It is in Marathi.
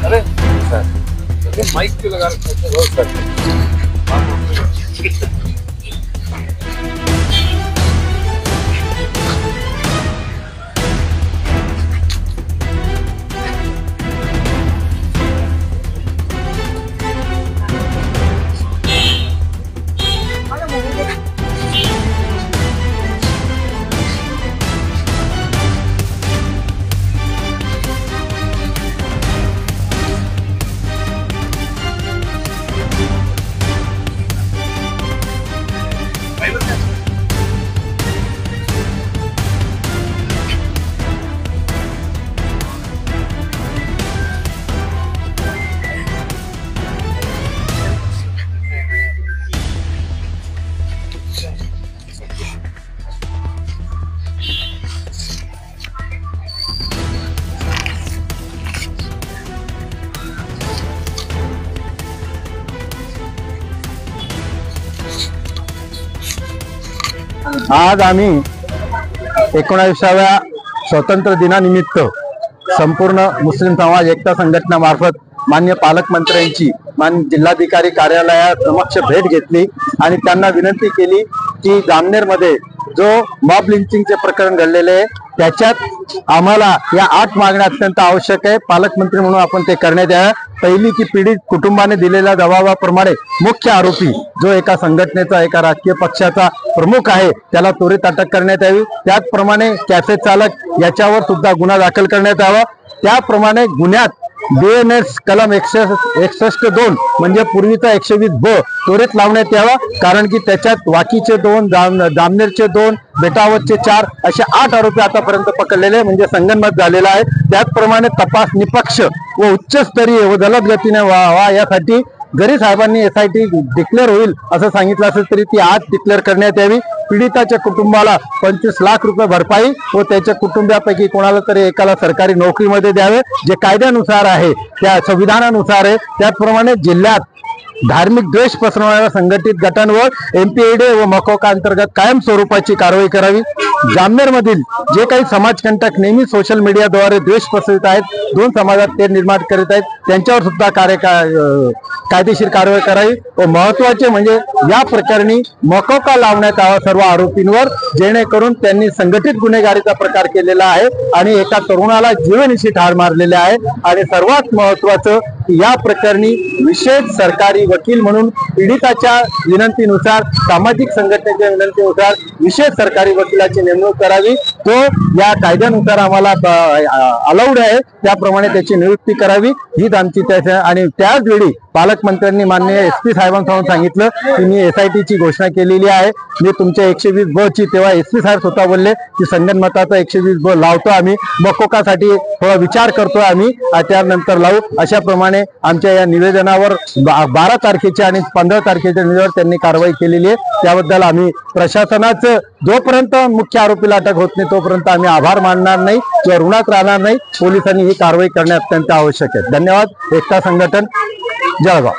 अरे सर माइक क्यों लगा रखा है? रोज सर आज आम्ही 19व्या स्वातंत्र्य दिनानिमित्त संपूर्ण मुस्लिम समाज एकता संघटनामार्फत मान्य पालकमंत्र्यांची मान्य जिल्हाधिकारी कार्यालयासमक्ष भेट घेतली आणि त्यांना विनंती केली की जामनेरमध्ये जो मॉब लिंचिंगचे प्रकरण घडलेले आहे त्याच्यात आम्हाला या 8 मागण्या अत्यंत आवश्यक आहे। पालकमंत्री म्हणून आपण ते करण्यात यावे। पहिली की पीडित कुटुंबाने दिलेल्या दबावाप्रमाणे मुख्य आरोपी जो एका संघटनेचा एका राजकीय पक्षाचा प्रमुख आहे त्याला त्वरित अटक करण्यात यावी। त्याचप्रमाणे कॅफे चालक याच्यावर सुद्धा गुन्हा दाखल करण्यात यावा। त्याप्रमाणे गुन्ह्यात BNS कलम 161(2) म्हणजे पूर्वीचा 120(ब) त्वरित लावण्यात यावा, कारण की त्याच्यात वाकीचे 2, जामनेरचे 2, बेटावतचे 4 असे 8 आरोपी आतापर्यंत पकडलेले म्हणजे संगनमत झालेला आहे। त्याचप्रमाणे तपास निपक्ष व उच्चस्तरीय व जलद गतीने व्हावा यासाठी जरी साहेबांनी SIT डिक्लेअर होईल असं सांगितलं असेल तरी ती आज डिक्लेअर करण्यात यावी। पीडिताच्या कुटुंबाला 25 लाख रुपये भरपाई व त्याच्या कुटुंबापैकी कोणाला तरी एकाला सरकारी नोकरीमध्ये द्यावे जे कायद्यानुसार आहे, त्या संविधानानुसार आहे। त्याचप्रमाणे जिल्ह्यात धार्मिक द्वेष पसरवणाऱ्या संघटित गटांवर MPAD व मकोका अंतर्गत कायम स्वरूपाची कारवाई करावी। जामनेरमधील जे काही समाजकंटक नेहमी सोशल मीडियाद्वारे द्वेष पसरवित आहेत, 2 समाजात ते निर्माण करीत आहेत, त्यांच्यावर सुद्धा कायदेशीर कारवाई करावी। व महत्वाचे म्हणजे या प्रकरणी मकोका लावण्यात यावा सर्व आरोपींवर, जेणेकरून त्यांनी संघटित गुन्हेगारीचा प्रकार केलेला आहे आणि एका तरुणाला जीवनशी ठार मारलेले आहे। आणि सर्वात महत्वाचं या प्रकरणी विशेष सरकारी वकील म्हणून पीडिताच्या विनंतीनुसार सामाजिक संघटनेच्या विनंतीनुसार विशेष सरकारी वकिलाची नेमणूक करावी। तो या कायद्यानुसार आम्हाला अलाउड आहे त्याप्रमाणे त्याची नियुक्ती करावी हीच आमची आणि त्याच वेळी पालकमंत्र्यांनी माननीय SP साहेबांसमोर सांगितलं की मी SIT ची घोषणा केलेली आहे। मी तुमच्या 120(ब) ची तेव्हा SP साहेब स्वतः बोलले की संगनमताचा 120(ब) लावतो आम्ही, मकोकासाठी थोडा विचार करतो आम्ही, त्यानंतर लावू। अशा प्रमाणे आमच्या या निवेदनावर 12 तारखेच्या आणि 15 तारखेच्या निवेदनावर त्यांनी कारवाई केलेली आहे। त्याबद्दल आम्ही प्रशासनाचं जोपर्यंत मुख्य आरोपीला अटक होत नाही तोपर्यंत आम्ही आभार मानणार नाही किंवा ऋणात राहणार नाही। पोलिसांनी ही कारवाई करणे अत्यंत आवश्यक आहे। धन्यवाद। एकता संघटन जळगाव।